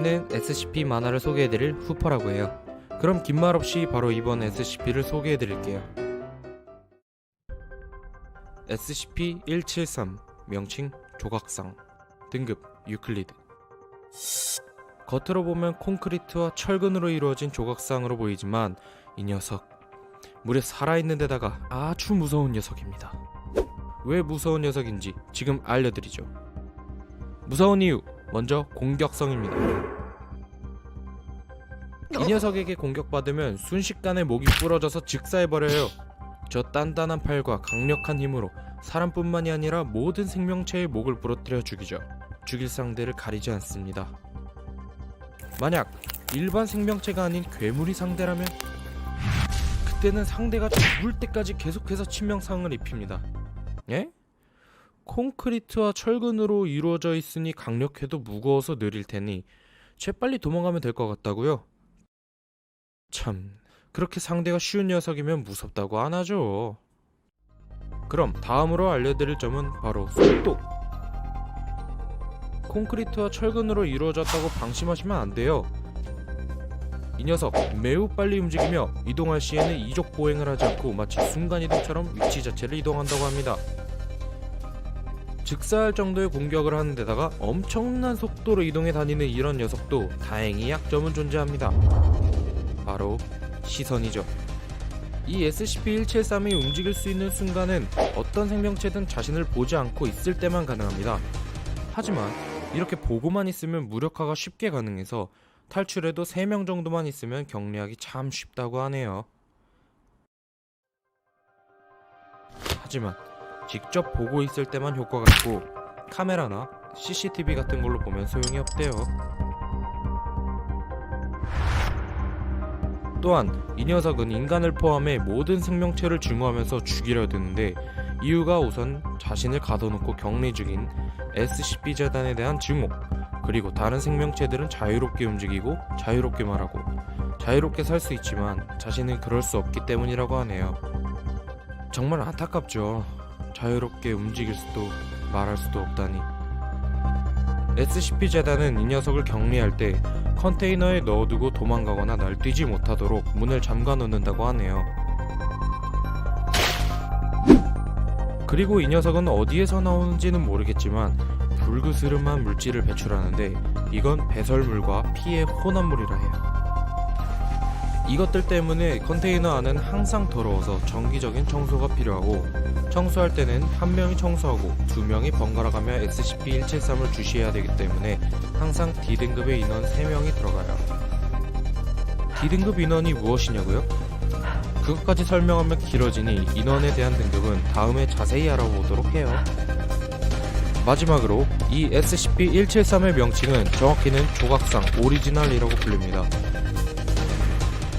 는 SCP 만화를 소개해드릴 후퍼라고 해요. 그럼 긴 말 없이 바로 이번 SCP를 소개해드릴게요. SCP-173 명칭 조각상, 등급 유클리드. 겉으로 보면 콘크리트와 철근으로 이루어진 조각상으로 보이지만 이 녀석 무려 살아있는 데다가 아주 무서운 녀석입니다. 왜 무서운 녀석인지 지금 알려드리죠. 무서운 이유, 먼저 공격성입니다. 이 녀석에게 공격받으면 순식간에 목이 부러져서 즉사해버려요. 저 단단한 팔과 강력한 힘으로 사람뿐만이 아니라 모든 생명체의 목을 부러뜨려 죽이죠. 죽일 상대를 가리지 않습니다. 만약 일반 생명체가 아닌 괴물이 상대라면 그때는 상대가 죽을 때까지 계속해서 치명상을 입힙니다. 예? 콘크리트와 철근으로 이루어져 있으니 강력해도 무거워서 느릴 테니 재빨리 도망가면 될 것 같다고요? 참, 그렇게 상대가 쉬운 녀석이면 무섭다고 안 하죠. 그럼 다음으로 알려드릴 점은 바로 속도. 콘크리트와 철근으로 이루어졌다고 방심하시면 안 돼요. 이 녀석 매우 빨리 움직이며 이동할 시에는 이족 보행을 하지 않고 마치 순간이동처럼 위치 자체를 이동한다고 합니다. 즉사할 정도의 공격을 하는 데다가 엄청난 속도로 이동해 다니는 이런 녀석도 다행히 약점은 존재합니다. 바로 시선이죠. 이 SCP-173이 움직일 수 있는 순간은 어떤 생명체든 자신을 보지 않고 있을 때만 가능합니다. 하지만 이렇게 보고만 있으면 무력화가 쉽게 가능해서 탈출해도 3명 정도만 있으면 격리하기 참 쉽다고 하네요. 하지만 직접 보고 있을 때만 효과가 있고 카메라나 CCTV 같은 걸로 보면 소용이 없대요. 또한 이 녀석은 인간을 포함해 모든 생명체를 증오하면서 죽이려 드는데 이유가 우선 자신을 가둬놓고 격리 중인 SCP 재단에 대한 증오, 그리고 다른 생명체들은 자유롭게 움직이고 자유롭게 말하고 자유롭게 살 수 있지만 자신은 그럴 수 없기 때문이라고 하네요. 정말 안타깝죠. 자유롭게 움직일 수도 말할 수도 없다니. SCP 재단은 이 녀석을 격리할 때 컨테이너에 넣어두고 도망가거나 날뛰지 못하도록 문을 잠가 놓는다고 하네요. 그리고 이 녀석은 어디에서 나오는지는 모르겠지만 불그스름한 물질을 배출하는데 이건 배설물과 피의 혼합물이라 해요. 이것들 때문에 컨테이너 안은 항상 더러워서 정기적인 청소가 필요하고 청소할 때는 한 명이 청소하고 2명이 번갈아가며 SCP-173을 주시해야 되기 때문에 항상 D등급의 인원 3명이 들어가요. D등급 인원이 무엇이냐고요? 그것까지 설명하면 길어지니 인원에 대한 등급은 다음에 자세히 알아보도록 해요. 마지막으로 이 SCP-173의 명칭은 정확히는 조각상 오리지널이라고 불립니다.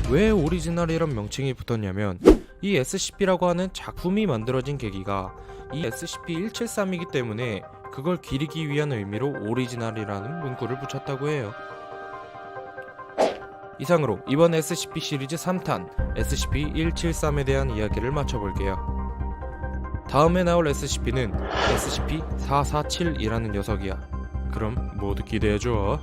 왜 오리지널이란 명칭이 붙었냐면 이 SCP라고 하는 작품이 만들어진 계기가 이 SCP-173이기 때문에 그걸 기리기 위한 의미로 오리지널이라는 문구를 붙였다고 해요. 이상으로 이번 SCP 시리즈 3탄 SCP-173에 대한 이야기를 마쳐볼게요. 다음에 나올 SCP는 SCP-447이라는 녀석이야. 그럼 모두 기대해줘.